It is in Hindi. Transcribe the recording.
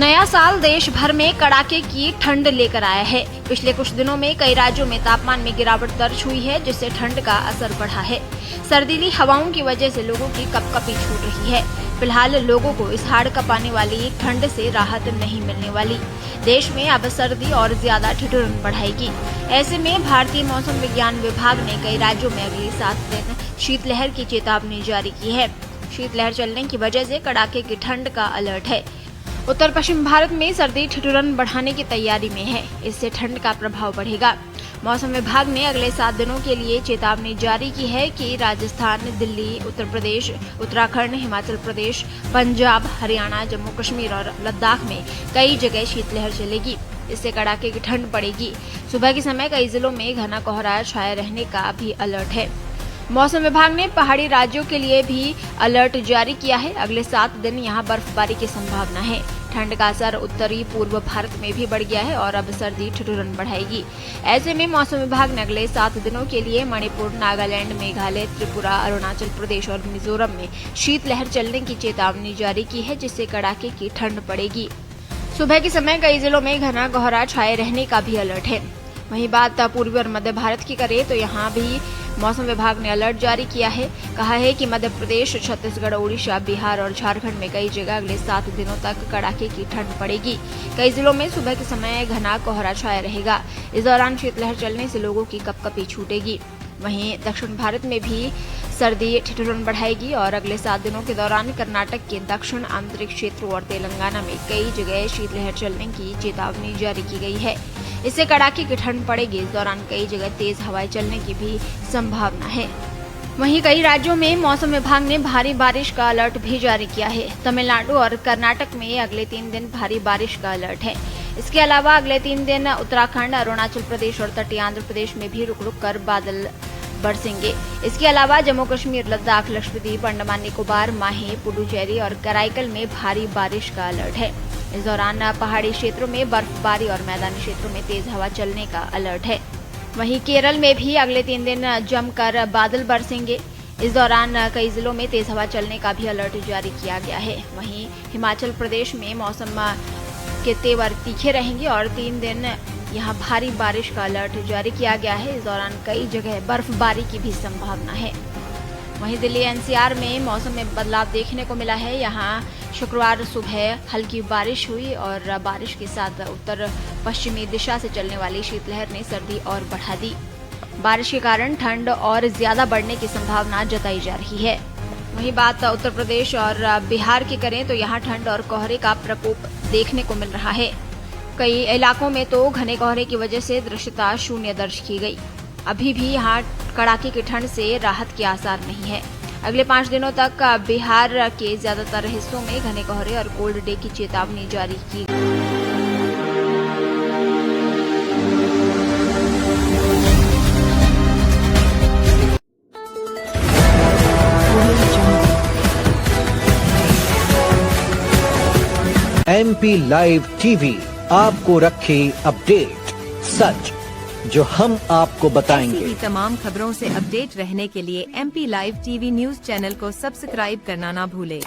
नया साल देश भर में कड़ाके की ठंड लेकर आया है। पिछले कुछ दिनों में कई राज्यों में तापमान में गिरावट दर्ज हुई है, जिससे ठंड का असर बढ़ा है। सर्दीली हवाओं की वजह से लोगों की कपकपी छूट रही है। फिलहाल लोगों को इस हाड़ कपाने वाली ठंड से राहत नहीं मिलने वाली। देश में अब सर्दी और ज्यादा ठिठुरन बढ़ाएगी। ऐसे में भारतीय मौसम विज्ञान विभाग ने कई राज्यों में अगले 7 दिन शीतलहर की चेतावनी जारी की है। शीतलहर चलने की वजह से कड़ाके की ठंड का अलर्ट है। उत्तर पश्चिम भारत में सर्दी ठिठुरन बढ़ाने की तैयारी में है। इससे ठंड का प्रभाव बढ़ेगा। मौसम विभाग ने अगले 7 दिनों के लिए चेतावनी जारी की है कि राजस्थान, दिल्ली, उत्तर प्रदेश, उत्तराखंड, हिमाचल प्रदेश, पंजाब, हरियाणा, जम्मू कश्मीर और लद्दाख में कई जगह शीतलहर चलेगी। इससे कड़ाके की ठंड पड़ेगी। सुबह के समय कई जिलों में घना कोहरा छाए रहने का भी अलर्ट है। मौसम विभाग ने पहाड़ी राज्यों के लिए भी अलर्ट जारी किया है। अगले 7 दिन यहां बर्फबारी की संभावना है। ठंड का असर उत्तरी पूर्व भारत में भी बढ़ गया है और अब सर्दी ठिठुरन बढ़ाएगी। ऐसे में मौसम विभाग ने अगले 7 दिनों के लिए मणिपुर, नागालैंड, मेघालय, त्रिपुरा, अरुणाचल प्रदेश और मिजोरम में शीतलहर चलने की चेतावनी जारी की है, जिससे कड़ाके की ठंड पड़ेगी। सुबह के समय कई जिलों में घना कोहरा छाए रहने का भी अलर्ट है। वहीं बात पूर्वी और मध्य भारत की करें तो यहाँ भी मौसम विभाग ने अलर्ट जारी किया है। कहा है कि मध्य प्रदेश, छत्तीसगढ़, ओडिशा, बिहार और झारखंड में कई जगह अगले 7 दिनों तक कड़ाके की ठंड पड़ेगी। कई जिलों में सुबह के समय घना कोहरा छाया रहेगा। इस दौरान शीतलहर चलने से लोगों की कपकपी छूटेगी। वहीं दक्षिण भारत में भी सर्दी ठिठुरन बढ़ाएगी और अगले 7 दिनों के दौरान कर्नाटक के दक्षिण आंतरिक क्षेत्रों और तेलंगाना में कई जगह शीतलहर चलने की चेतावनी जारी की गई है। इससे कड़ाके की ठंड पड़ेगी। इस दौरान कई जगह तेज हवाएं चलने की भी संभावना है। वहीं कई राज्यों में मौसम विभाग ने भारी बारिश का अलर्ट भी जारी किया है। तमिलनाडु और कर्नाटक में अगले 3 दिन भारी बारिश का अलर्ट है। इसके अलावा अगले 3 दिन उत्तराखंड, अरुणाचल प्रदेश और तटीय आंध्र प्रदेश में भी रुक रुक कर बादल बरसेंगे। इसके अलावा जम्मू कश्मीर, लद्दाख, लक्षद्वीप, अंडमान निकोबार, माहे, पुडुचेरी और कराईकल में भारी बारिश का अलर्ट है। इस दौरान पहाड़ी क्षेत्रों में बर्फबारी और मैदानी क्षेत्रों में तेज हवा चलने का अलर्ट है। वहीं केरल में भी अगले 3 दिन जमकर बादल बरसेंगे। इस दौरान कई जिलों में तेज हवा चलने का भी अलर्ट जारी किया गया है। वहीं हिमाचल प्रदेश में मौसम के तेवर तीखे रहेंगे और 3 दिन यहाँ भारी बारिश का अलर्ट जारी किया गया है। इस दौरान कई जगह बर्फबारी की भी संभावना है। वहीं दिल्ली एनसीआर में मौसम में बदलाव देखने को मिला है। यहाँ शुक्रवार सुबह हल्की बारिश हुई और बारिश के साथ उत्तर पश्चिमी दिशा से चलने वाली शीतलहर ने सर्दी और बढ़ा दी। बारिश के कारण ठंड और ज्यादा बढ़ने की संभावना जताई जा रही है। वहीं बात उत्तर प्रदेश और बिहार की करें तो यहाँ ठंड और कोहरे का प्रकोप देखने को मिल रहा है। कई इलाकों में तो घने कोहरे की वजह से दृश्यता 0 दर्ज की गई। अभी भी यहाँ कड़ाके की ठंड से राहत के आसार नहीं है। अगले 5 दिनों तक बिहार के ज्यादातर हिस्सों में घने कोहरे और कोल्ड डे की चेतावनी जारी की गई। MP लाइव टीवी आपको रखे अपडेट, सच जो हम आपको बताएंगे। ऐसी ही तमाम खबरों से अपडेट रहने के लिए MP live TV news channel को सब्सक्राइब करना ना भूले।